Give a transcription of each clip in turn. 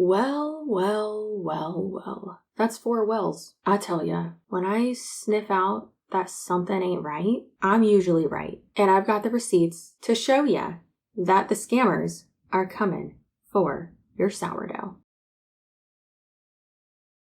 Well. That's 4 wells. I tell ya, when I sniff out that something ain't right, I'm usually right. And I've got the receipts to show ya that the scammers are coming for your sourdough.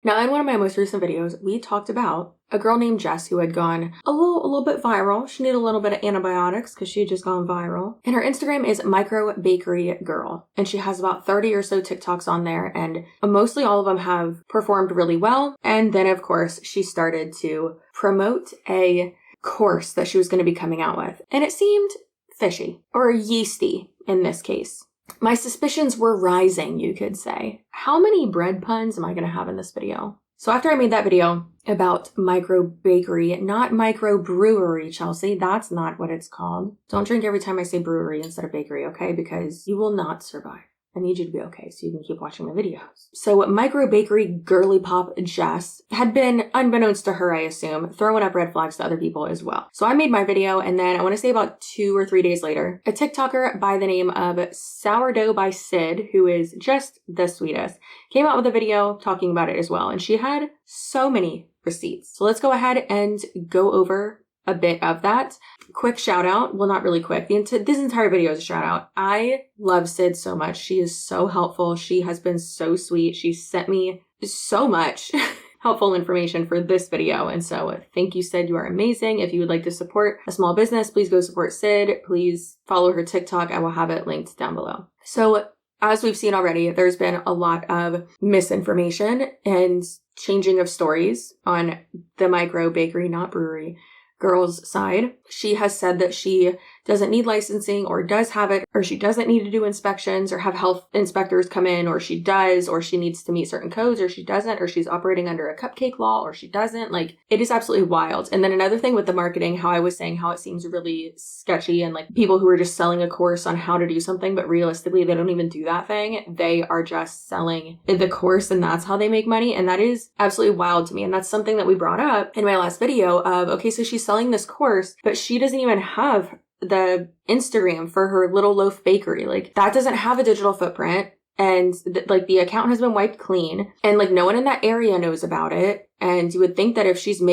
Now, in one of my most recent videos, we talked about a girl named Jess who had gone a little bit viral. She needed a little bit of antibiotics because she had just gone viral. And her Instagram is Microbakery Girl. And she has about 30 or so TikToks on there. And mostly all of them have performed really well. And then, of course, she started to promote a course that she was going to be coming out with. And it seemed fishy, or yeasty in this case. My suspicions were rising, you could say. How many bread puns am I going to have in this video? So after I made that video about microbakery, not microbrewery, Chelsea, that's not what it's called. Don't drink every time I say brewery instead of bakery, okay? Because you will not survive. I need you to be okay so you can keep watching my videos. So Microbakery girly pop Jess had been, unbeknownst to her, I assume, throwing up red flags to other people as well. So I made my video, and then I want to say about 2 or 3 days later, a TikToker by the name of Sourdough by Sid, who is just the sweetest, came out with a video talking about it as well. And she had so many receipts. So let's go ahead and go over a bit of that. Quick shout out. Well, not really quick. This entire video is a shout out. I love Sid so much. She is so helpful. She has been so sweet. She sent me so much helpful information for this video. And so thank you, Sid. You are amazing. If you would like to support a small business, please go support Sid. Please follow her TikTok. I will have it linked down below. So as we've seen already, there's been a lot of misinformation and changing of stories on the microbakery, not brewery, girl's side. She has said that she doesn't need licensing, or does have it, or she doesn't need to do inspections or have health inspectors come in, or she does, or she needs to meet certain codes, or she doesn't, or she's operating under a cupcake law, or she doesn't. Like, it is absolutely wild. And then another thing with the marketing, how I was saying how it seems really sketchy, and like people who are just selling a course on how to do something, but realistically they don't even do that thing. They are just selling the course, and that's how they make money. And that is absolutely wild to me. And that's something that we brought up in my last video of, okay, so she's selling this course, but she doesn't even have the Instagram for her little loaf bakery. Like, that doesn't have a digital footprint. And the account has been wiped clean, and like no one in that area knows about it. And you would think that if she's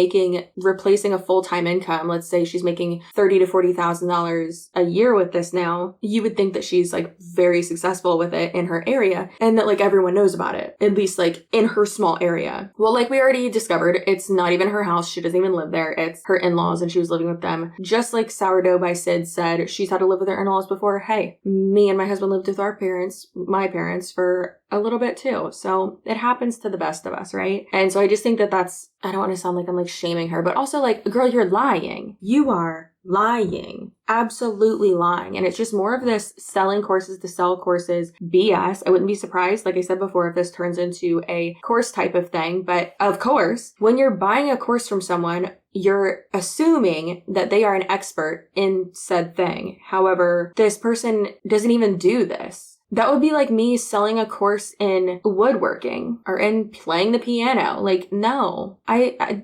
replacing a full-time income, let's say she's making $30,000 to $40,000 a year with this now, you would think that she's like very successful with it in her area, and that like everyone knows about it, at least like in her small area. Well, like we already discovered, it's not even her house. She doesn't even live there. It's her in-laws, and she was living with them. Just like Sourdough by Sid said, she's had to live with her in-laws before. Hey, me and my husband lived with my parents for a little bit too. So it happens to the best of us, right? And so I just think that I don't want to sound like I'm like shaming her, but also like, girl, you're lying. You are lying. Absolutely lying. And it's just more of this selling courses to sell courses BS. I wouldn't be surprised, like I said before, if this turns into a course type of thing. But of course, when you're buying a course from someone, you're assuming that they are an expert in said thing. However, this person doesn't even do this. That would be like me selling a course in woodworking or in playing the piano. Like, no, I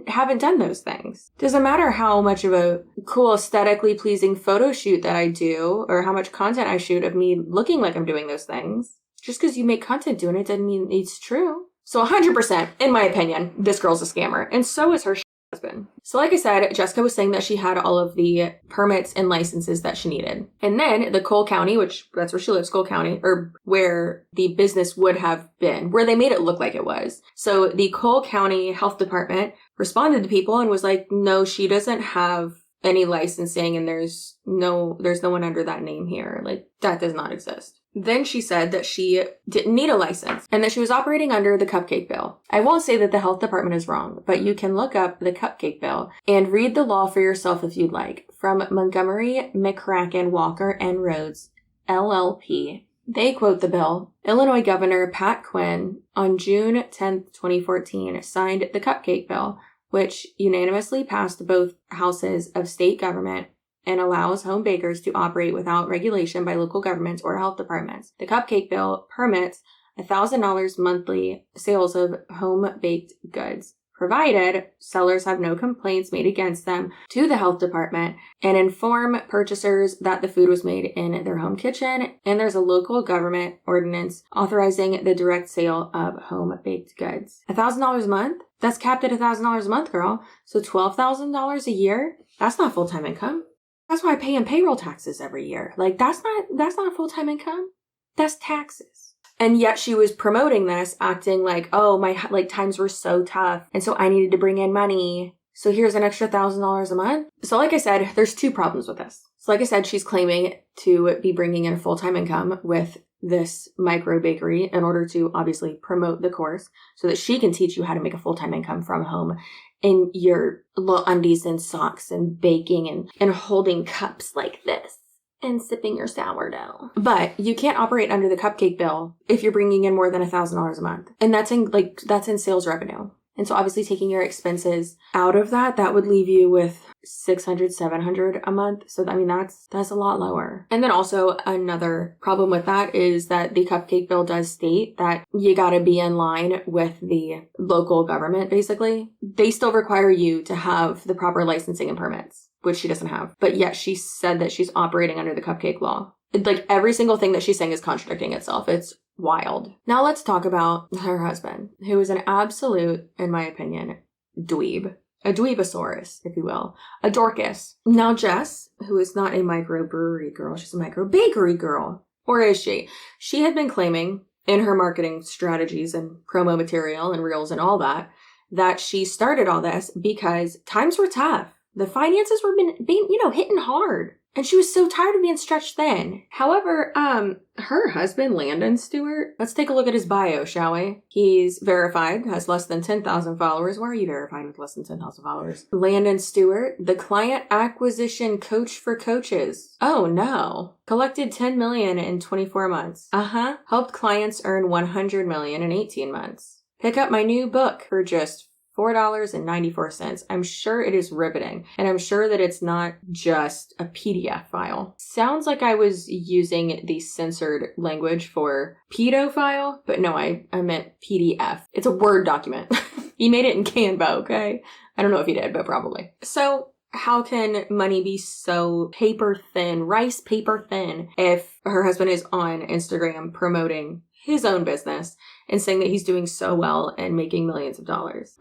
haven't done those things. Doesn't matter how much of a cool, aesthetically pleasing photo shoot that I do, or how much content I shoot of me looking like I'm doing those things. Just because you make content doing it doesn't mean it's true. So 100%, in my opinion, this girl's a scammer. And so is her husband. So like I said, Jessica was saying that she had all of the permits and licenses that she needed. And then the Cole County, which that's where she lives, Cole County, or where the business would have been, where they made it look like it was. So the Cole County Health Department responded to people and was like, no, she doesn't have any licensing, and there's no one under that name here. Like, that does not exist. Then she said that she didn't need a license and that she was operating under the cupcake bill. I won't say that the health department is wrong, but you can look up the cupcake bill and read the law for yourself if you'd like. From Montgomery, McCracken, Walker, and Rhodes, LLP. They quote the bill. Illinois Governor Pat Quinn on June 10th, 2014 signed the cupcake bill, which unanimously passed both houses of state government and allows home bakers to operate without regulation by local governments or health departments. The cupcake bill permits $1,000 monthly sales of home-baked goods, provided sellers have no complaints made against them to the health department and inform purchasers that the food was made in their home kitchen, and there's a local government ordinance authorizing the direct sale of home-baked goods. $1,000 a month? That's capped at $1,000 a month, girl. So $12,000 a year? That's not full-time income. That's why I pay in payroll taxes every year. Like, that's not full-time income. That's taxes. And yet she was promoting this, acting like, oh, my times were so tough, and so I needed to bring in money. So here's an extra $1,000 a month. So like I said, there's two problems with this. So like I said, she's claiming to be bringing in a full-time income with this microbakery in order to obviously promote the course so that she can teach you how to make a full-time income from home in your little undies and socks and baking and holding cups like this and sipping your sourdough. But you can't operate under the cupcake bill if you're bringing in more than $1,000 a month. And that's in sales revenue. And so obviously taking your expenses out of that would leave you with $600, $700 a month. So, that's a lot lower. And then also another problem with that is that the cupcake bill does state that you gotta be in line with the local government, basically. They still require you to have the proper licensing and permits, which she doesn't have. But yet she said that she's operating under the cupcake law. Every single thing that she's saying is contradicting itself. It's wild. Now let's talk about her husband, who is an absolute, in my opinion, dweeb. A dweebosaurus, if you will. A Dorcas. Now Jess, who is not a microbrewery girl, she's a microbakery girl. Or is she? She had been claiming in her marketing strategies and promo material and reels and all that she started all this because times were tough. The finances were being hitting hard. And she was so tired of being stretched thin. However, her husband, Landon Stewart, let's take a look at his bio, shall we? He's verified, has less than 10,000 followers. Why are you verified with less than 10,000 followers? Landon Stewart, the client acquisition coach for coaches. Oh no. Collected $10 million in 24 months. Helped clients earn $100 million in 18 months. Pick up my new book for just $4.94. I'm sure it is riveting, and I'm sure that it's not just a PDF file. Sounds like I was using the censored language for pedophile, but no, I meant PDF. It's a Word document. He made it in Canva, okay? I don't know if he did, but probably. So how can money be so paper thin, rice paper thin, if her husband is on Instagram promoting his own business and saying that he's doing so well and making millions of dollars?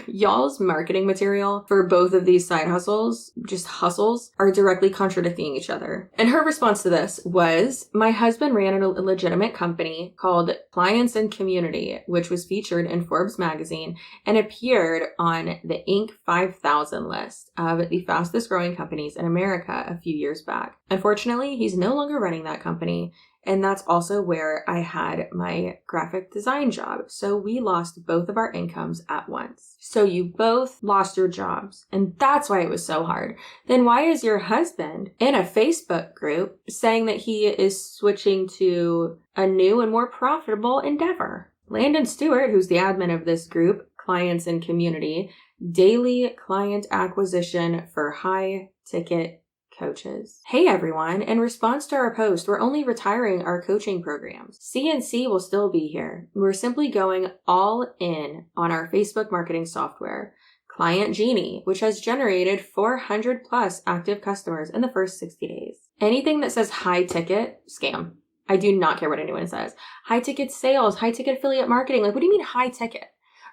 Y'all's marketing material for both of these side hustles, just hustles, are directly contradicting each other. And her response to this was, my husband ran a legitimate company called Clients and Community, which was featured in Forbes magazine and appeared on the Inc. 5000 list of the fastest growing companies in America a few years back. Unfortunately, he's no longer running that company. And that's also where I had my graphic design job. So we lost both of our incomes at once. So you both lost your jobs. And that's why it was so hard. Then why is your husband in a Facebook group saying that he is switching to a new and more profitable endeavor? Landon Stewart, who's the admin of this group, Clients and Community, daily client acquisition for high ticket coaches. Hey everyone, in response to our post, we're only retiring our coaching programs. CNC will still be here. We're simply going all in on our Facebook marketing software, Client Genie, which has generated 400 plus active customers in the first 60 days. Anything that says high ticket, scam. I do not care what anyone says. High ticket sales, high ticket affiliate marketing. What do you mean high ticket?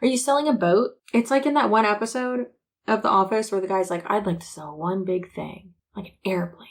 Are you selling a boat? It's like in that one episode of The Office where the guy's like, I'd like to sell one big thing. Like an airplane.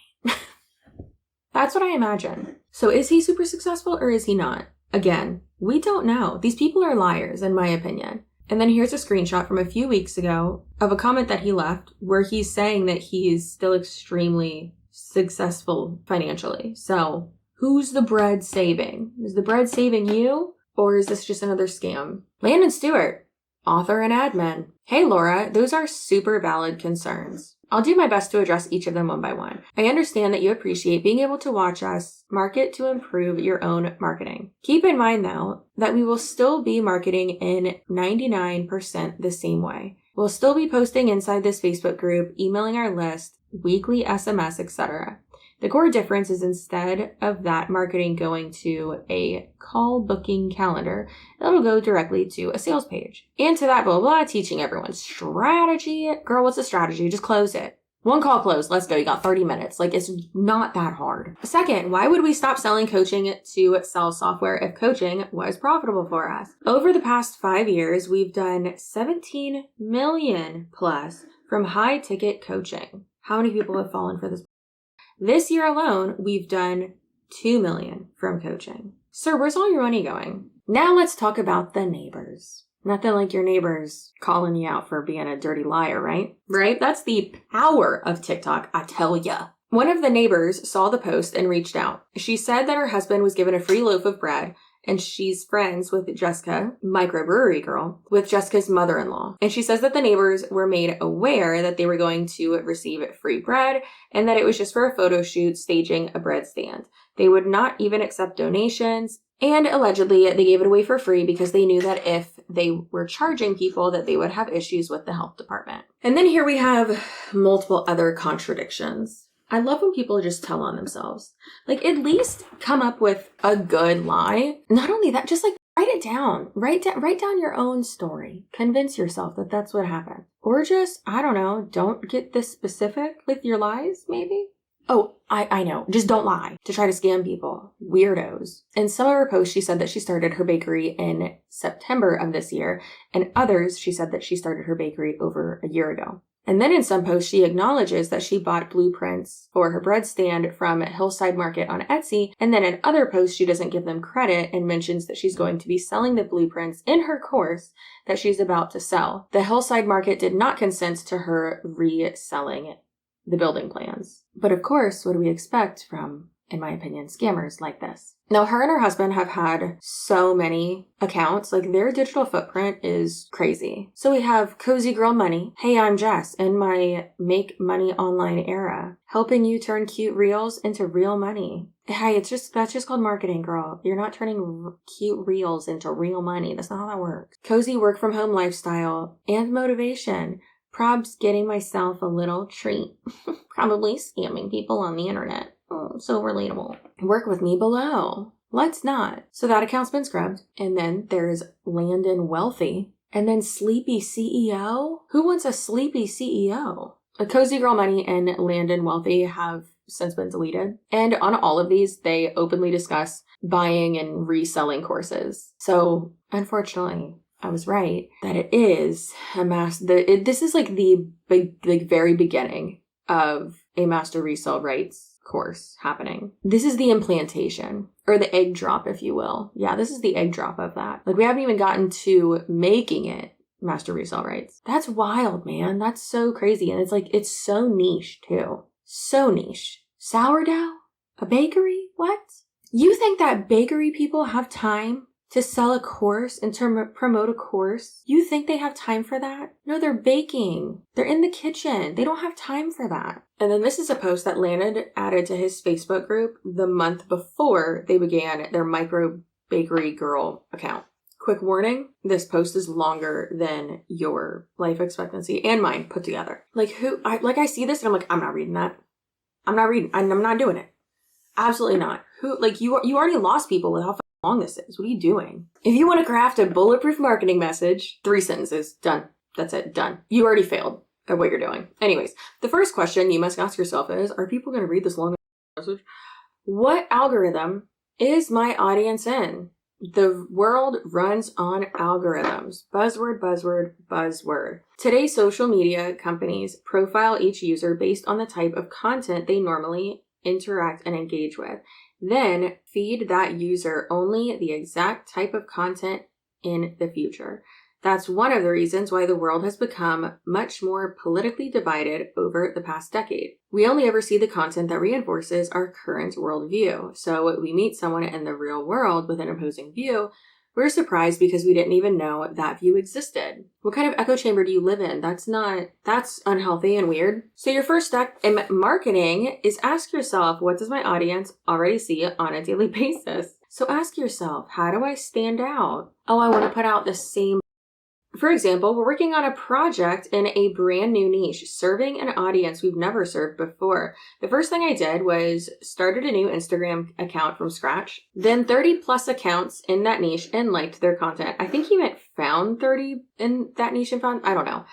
That's what I imagine. So is he super successful or is he not? Again, we don't know. These people are liars, in my opinion. And then here's a screenshot from a few weeks ago of a comment that he left where he's saying that he's still extremely successful financially. So who's the bread saving? Is the bread saving you? Or is this just another scam? Landon Stewart, author and admin. Hey Laura, those are super valid concerns. I'll do my best to address each of them one by one. I understand that you appreciate being able to watch us market to improve your own marketing. Keep in mind, though, that we will still be marketing in 99% the same way. We'll still be posting inside this Facebook group, emailing our list, weekly SMS, etc. The core difference is instead of that marketing going to a call booking calendar, it'll go directly to a sales page. And to that, blah, blah, teaching everyone strategy. Girl, what's a strategy? Just close it. One call closed. Let's go. You got 30 minutes. Like, it's not that hard. Second, why would we stop selling coaching to sell software if coaching was profitable for us? Over the past 5 years, we've done 17 million plus from high ticket coaching. How many people have fallen for this? This year alone, we've done 2 million from coaching. Sir, where's all your money going? Now let's talk about the neighbors. Nothing like your neighbors calling you out for being a dirty liar, right? Right? That's the power of TikTok, I tell ya. One of the neighbors saw the post and reached out. She said that her husband was given a free loaf of bread, and she's friends with Jessica, Microbakery girl, with Jessica's mother-in-law. And she says that the neighbors were made aware that they were going to receive free bread and that it was just for a photo shoot staging a bread stand. They would not even accept donations. And allegedly, they gave it away for free because they knew that if they were charging people, that they would have issues with the health department. And then here we have multiple other contradictions. I love when people just tell on themselves. Like, at least come up with a good lie. Not only that, just like write it down. Write down your own story. Convince yourself that that's what happened. Or just, I don't know, don't get this specific with your lies, maybe? Oh, I know. Just don't lie to try to scam people. Weirdos. In some of her posts, she said that she started her bakery in September of this year, and others, she said that she started her bakery over a year ago. And then in some posts, she acknowledges that she bought blueprints for her bread stand from Hillside Market on Etsy. And then in other posts, she doesn't give them credit and mentions that she's going to be selling the blueprints in her course that she's about to sell. The Hillside Market did not consent to her reselling the building plans. But of course, what do we expect from, in my opinion, scammers like this? Now, her and her husband have had so many accounts, like their digital footprint is crazy. So we have Cozy Girl Money. Hey, I'm Jess in my make money online era, helping you turn cute reels into real money. Hey, that's just called marketing, girl. You're not turning cute reels into real money. That's not how that works. Cozy work from home lifestyle and motivation. Probs getting myself a little treat. Probably scamming people on the internet. Oh, so relatable. Work with me below. Let's not. So that account's been scrubbed. And then there's Landon Wealthy. And then Sleepy CEO. Who wants a sleepy CEO? A Cozy Girl Money and Landon Wealthy have since been deleted. And on all of these, they openly discuss buying and reselling courses. So unfortunately, I was right that it is a this is like the very beginning of a master resale rights course happening. This is the implantation or the egg drop, if you will. Yeah, this is the egg drop of that. Like, we haven't even gotten to making it master resale rights. That's wild, man. That's so crazy. And it's like, it's so niche too. So niche. Sourdough? A bakery? What? You think that bakery people have time to sell a course and to promote a course? You think they have time for that? No, they're baking. They're in the kitchen. They don't have time for that. And then this is a post that Landon added to his Facebook group the month before they began their Microbakery Girl account. Quick warning, this post is longer than your life expectancy and mine put together. Like, I see this and I'm like, I'm not reading that. I'm not doing it. Absolutely not. You already lost people with how long this is. What are you doing? If you want to craft a bulletproof marketing message, 3 sentences, done. That's it, done. You already failed at what you're doing. Anyways, the first question you must ask yourself is, are people going to read this long message? What algorithm is my audience in? The world runs on algorithms. Buzzword, buzzword, buzzword. Today, social media companies profile each user based on the type of content they normally interact and engage with. Then feed that user only the exact type of content in the future. That's one of the reasons why the world has become much more politically divided over the past decade. We only ever see the content that reinforces our current worldview. So when we meet someone in the real world with an opposing view, we're surprised because we didn't even know that view existed. What kind of echo chamber do you live in? That's unhealthy and weird. So your first step in marketing is ask yourself, what does my audience already see on a daily basis? So ask yourself, how do I stand out? Oh, I want to put out the same For example, we're working on a project in a brand new niche, serving an audience we've never served before. The first thing I did was started a new Instagram account from scratch, then 30 plus accounts in that niche and liked their content. I think he meant found 30 in that niche and found, I don't know.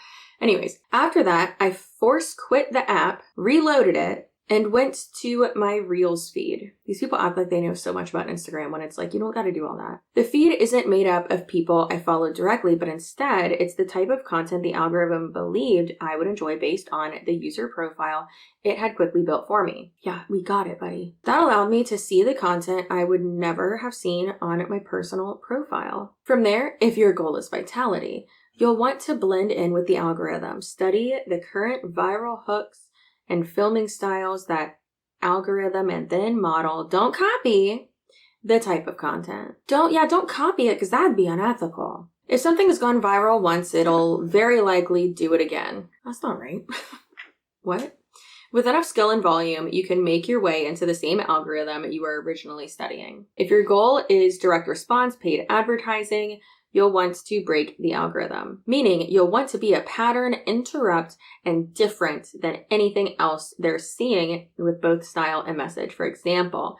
Anyways, after that, I force quit the app, reloaded it, and went to my Reels feed. These people act like they know so much about Instagram when it's like, you don't got to do all that. The feed isn't made up of people I follow directly, but instead it's the type of content the algorithm believed I would enjoy based on the user profile it had quickly built for me. Yeah, we got it, buddy. That allowed me to see the content I would never have seen on my personal profile. From there, if your goal is vitality, you'll want to blend in with the algorithm, study the current viral hooks and filming styles that algorithm, and then model. Don't copy the type of content. Don't copy it because that'd be unethical. If something has gone viral once, it'll very likely do it again. That's not right. What? With enough skill and volume, you can make your way into the same algorithm you were originally studying. If your goal is direct response, paid advertising, you'll want to break the algorithm, meaning you'll want to be a pattern, interrupt, and different than anything else they're seeing with both style and message. For example,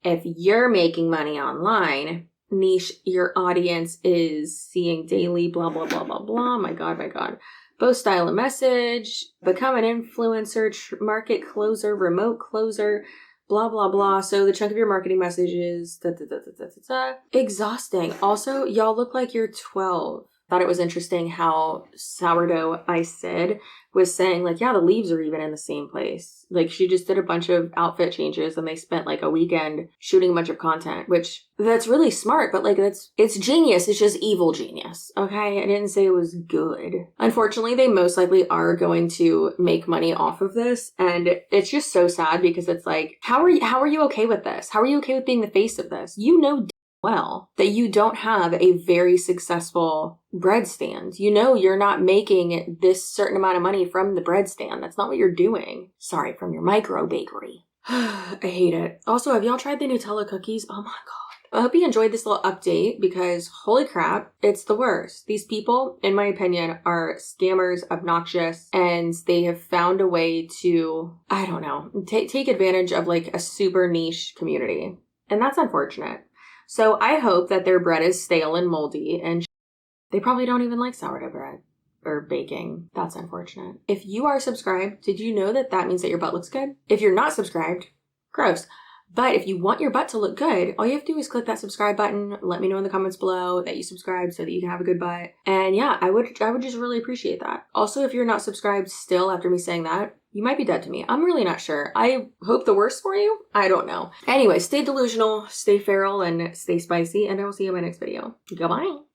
if you're making money online, niche your audience is seeing daily, blah, blah, blah, blah, blah. My God. Both style and message, become an influencer, market closer, remote closer, blah, blah, blah. So the chunk of your marketing message is exhausting. Also, y'all look like you're 12. Thought it was interesting how Sourdough I said was saying like, yeah, the leaves are even in the same place. Like she just did a bunch of outfit changes and they spent like a weekend shooting a bunch of content, which that's really smart, but like it's genius. It's just evil genius. Okay. I didn't say it was good. Unfortunately, they most likely are going to make money off of this. And it's just so sad because it's like, how are you okay with this? How are you okay with being the face of this? You know well that you don't have a very successful bread stand. You know you're not making this certain amount of money from the bread stand. That's not what you're doing. Sorry, from your microbakery. I hate it. Also, have y'all tried the Nutella cookies? Oh my God. I hope you enjoyed this little update because holy crap, it's the worst. These people, in my opinion, are scammers, obnoxious, and they have found a way to, I don't know, take advantage of like a super niche community. And that's unfortunate. So I hope that their bread is stale and moldy and they probably don't even like sourdough bread or baking. That's unfortunate. If you are subscribed, did you know that means that your butt looks good? If you're not subscribed, gross. But if you want your butt to look good, all you have to do is click that subscribe button. Let me know in the comments below that you subscribed so that you can have a good butt. And yeah, I would just really appreciate that. Also, if you're not subscribed still after me saying that, you might be dead to me. I'm really not sure. I hope the worst for you. I don't know. Anyway, stay delusional, stay feral, and stay spicy, and I will see you in my next video. Goodbye.